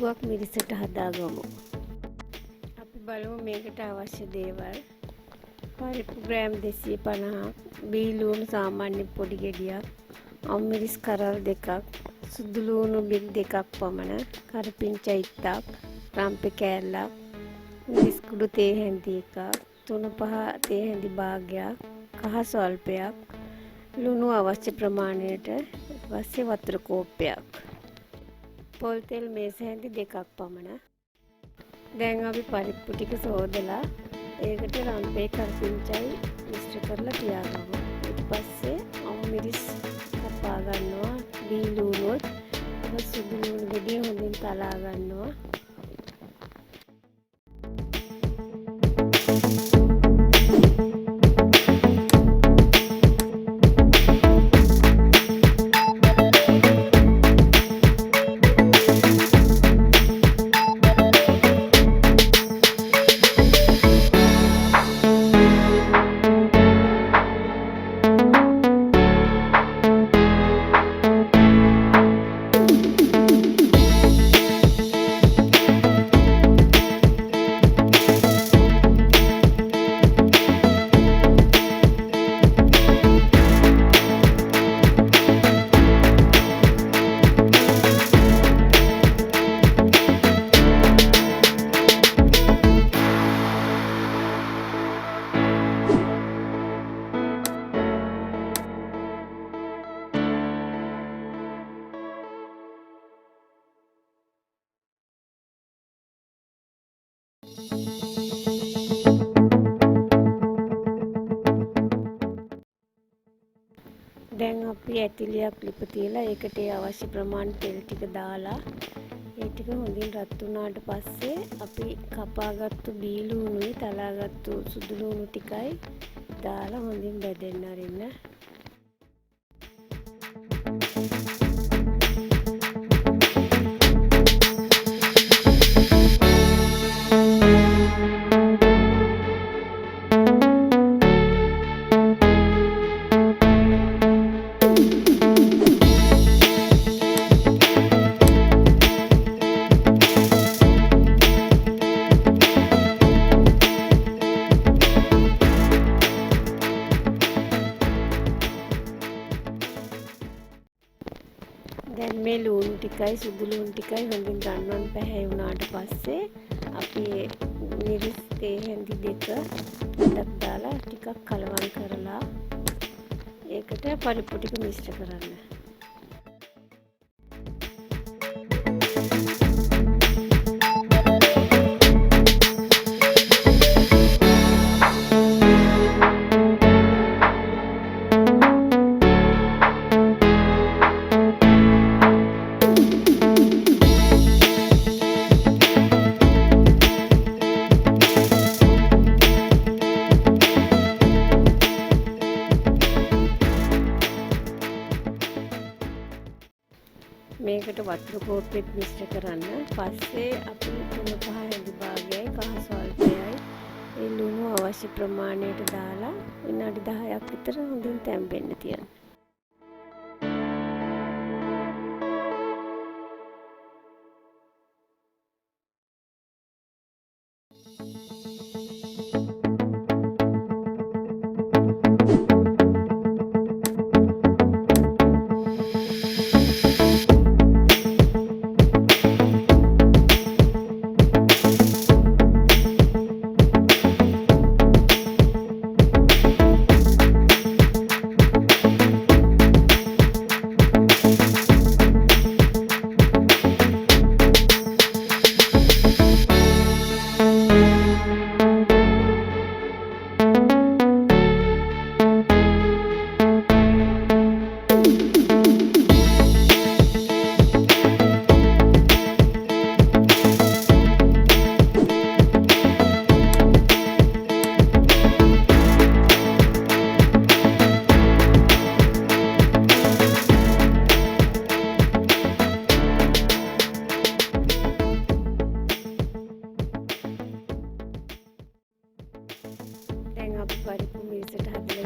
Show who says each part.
Speaker 1: පරිප්පුවක් මිරිසට හදාගමු. අපි බලමු මේකට අවශ්‍ය දේවල්. පරිප්පු ග්‍රෑම් 250ක්, බීලුණු සාමාන්‍ය පොඩි ගෙඩියක්, අම්මිරිස් කරල් 2ක්, සුදු ලුණු බිල් 2ක් පමණ, කරපිංචා ඉත්තක්, රම්පෙ කෑල්ලක්, මිරිස් කුඩු තේ හැඳි 1ක්, තුන පහ තේ හැඳි භාගයක්, කහ ස්වල්පයක්, ලුණු අවශ්‍ය ප්‍රමාණයට, ඊපස්සේ වතුර කෝප්පයක්. පොල් තෙල් මේස හැඳි 2ක් පමණ. දැන් අපි පරිප්පු ටික සෝදලා ඒකට රම්පේ කරපිංචායි මිශ්‍ර කරලා තියාගමු. ඊට පස්සේ අම්මිරිස් කපා ගන්නවා, බීලුණුත් සුදු ලුණු ගෙඩිය හොඳින් තලා ගන්නවා. දැන් අපි ඇතිලියක් ලිප තියලා ඒකට අවශ්‍ය ප්‍රමාණ තෙල් ටික දාලා ඒ ටික හොඳින් රත් වුණාට පස්සේ අපි කපාගත්තු බීලුණුයි තලාගත්තු සුදු ලුණු ටිකයි දාලා හොඳින් බෙදෙන්න අරින්න. දැන් මේ ලුණු ටිකයි සුදු ලුණු ටිකයි හොඳින් ගන්නවන් පැහැය වුණාට පස්සේ අපි මිරිස් තේ හැඳි 2 ඩක් දාලා ටිකක් කලවම් කරලා ඒකට පරිප්පු ටික මිශ්‍ර කරන්න. මේකට වතුර කෝප්පෙත් මිශ්‍ර කරන්න. පස්සේ අපි තුන පහ හැඳි භාගයයි කහ ස්වල්පයයි ඒ ලුණු අවශ්‍ය ප්‍රමාණයට දාලා විනාඩි 10ක් විතර හොඳින් තැම්බෙන්න තියන්න. දැන් අපි පරිප්පු මිරිසට හදලා